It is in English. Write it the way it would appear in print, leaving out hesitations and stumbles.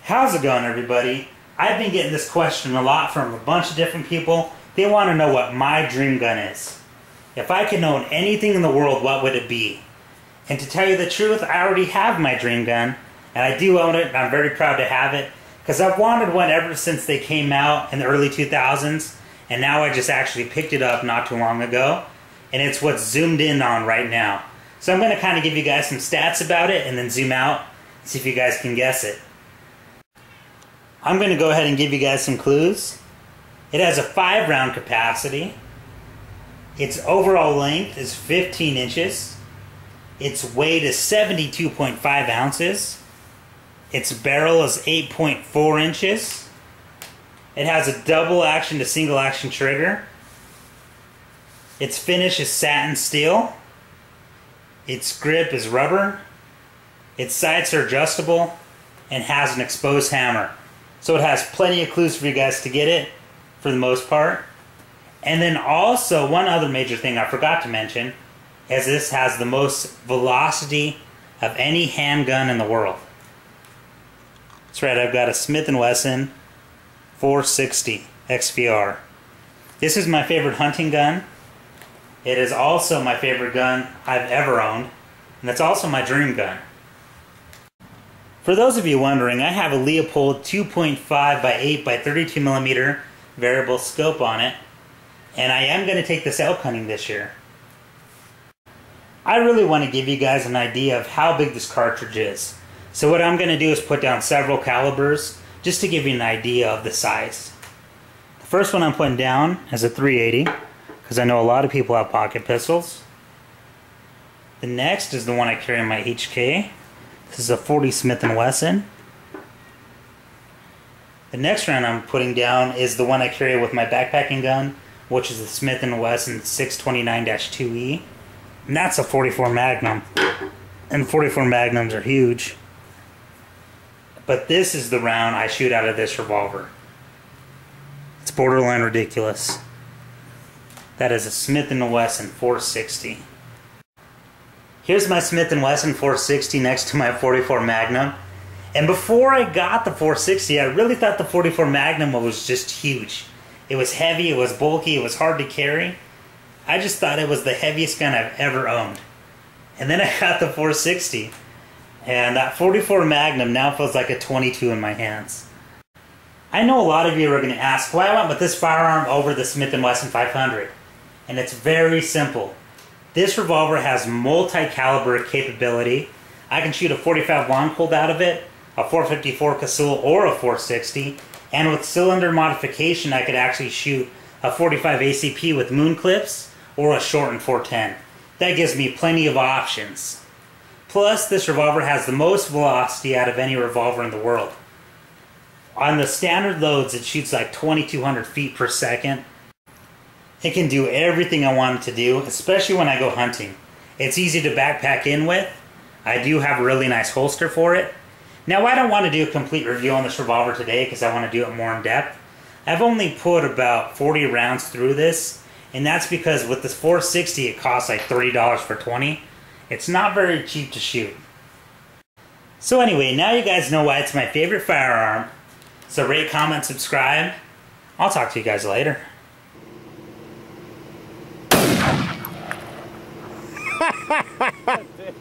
How's it going, everybody? I've been getting this question a lot from a bunch of different people. They want to know what my dream gun is. If I could own anything in the world, what would it be? And to tell you the truth, I already have my dream gun, and I do own it, and I'm very proud to have it, because I've wanted one ever since they came out in the early 2000s, and now I just actually picked it up not too long ago, and it's what's zoomed in on right now. So I'm going to kind of give you guys some stats about it, and then zoom out, and see if you guys can guess it. I'm going to go ahead and give you guys some clues. It has a 5-round capacity. Its overall length is 15 inches. Its weight is 72.5 ounces. Its barrel is 8.4 inches. It has a double action to single action trigger. Its finish is satin steel. Its grip is rubber. Its sights are adjustable and has an exposed hammer. So it has plenty of clues for you guys to get it, for the most part. And then also, one other major thing I forgot to mention is this has the most velocity of any handgun in the world. That's right, I've got a Smith & Wesson 460 XVR. This is my favorite hunting gun. It is also my favorite gun I've ever owned, and it's also my dream gun. For those of you wondering, I have a Leupold 2.5 by 8 by 32 millimeter variable scope on it, and I am going to take this elk hunting this year. I really want to give you guys an idea of how big this cartridge is. So what I'm going to do is put down several calibers just to give you an idea of the size. The first one I'm putting down is a .380 because I know a lot of people have pocket pistols. The next is the one I carry in my HK. This is a .40 Smith & Wesson. The next round I'm putting down is the one I carry with my backpacking gun, which is the Smith & Wesson 629-2E. And that's a .44 Magnum. And .44 Magnums are huge. But this is the round I shoot out of this revolver. It's borderline ridiculous. That is a Smith & Wesson 460. Here's my Smith & Wesson 460 next to my .44 Magnum. And before I got the 460, I really thought the .44 Magnum was just huge. It was heavy, it was bulky, it was hard to carry. I just thought it was the heaviest gun I've ever owned. And then I got the 460. And that .44 Magnum now feels like a 22 in my hands. I know a lot of you are going to ask why I went with this firearm over the Smith & Wesson 500. And it's very simple. This revolver has multi-caliber capability. I can shoot a .45 long Colt out of it, a .454 Casull, or a .460. And with cylinder modification, I could actually shoot a .45 ACP with moon clips or a shortened .410. That gives me plenty of options. Plus, this revolver has the most velocity out of any revolver in the world. On the standard loads, it shoots like 2,200 feet per second. It can do everything I want it to do, especially when I go hunting. It's easy to backpack in with. I do have a really nice holster for it. Now, I don't want to do a complete review on this revolver today because I want to do it more in depth. I've only put about 40 rounds through this, and that's because with this 460 it costs like $30 for 20. It's not very cheap to shoot. So anyway, now you guys know why it's my favorite firearm. So rate, comment, subscribe. I'll talk to you guys later.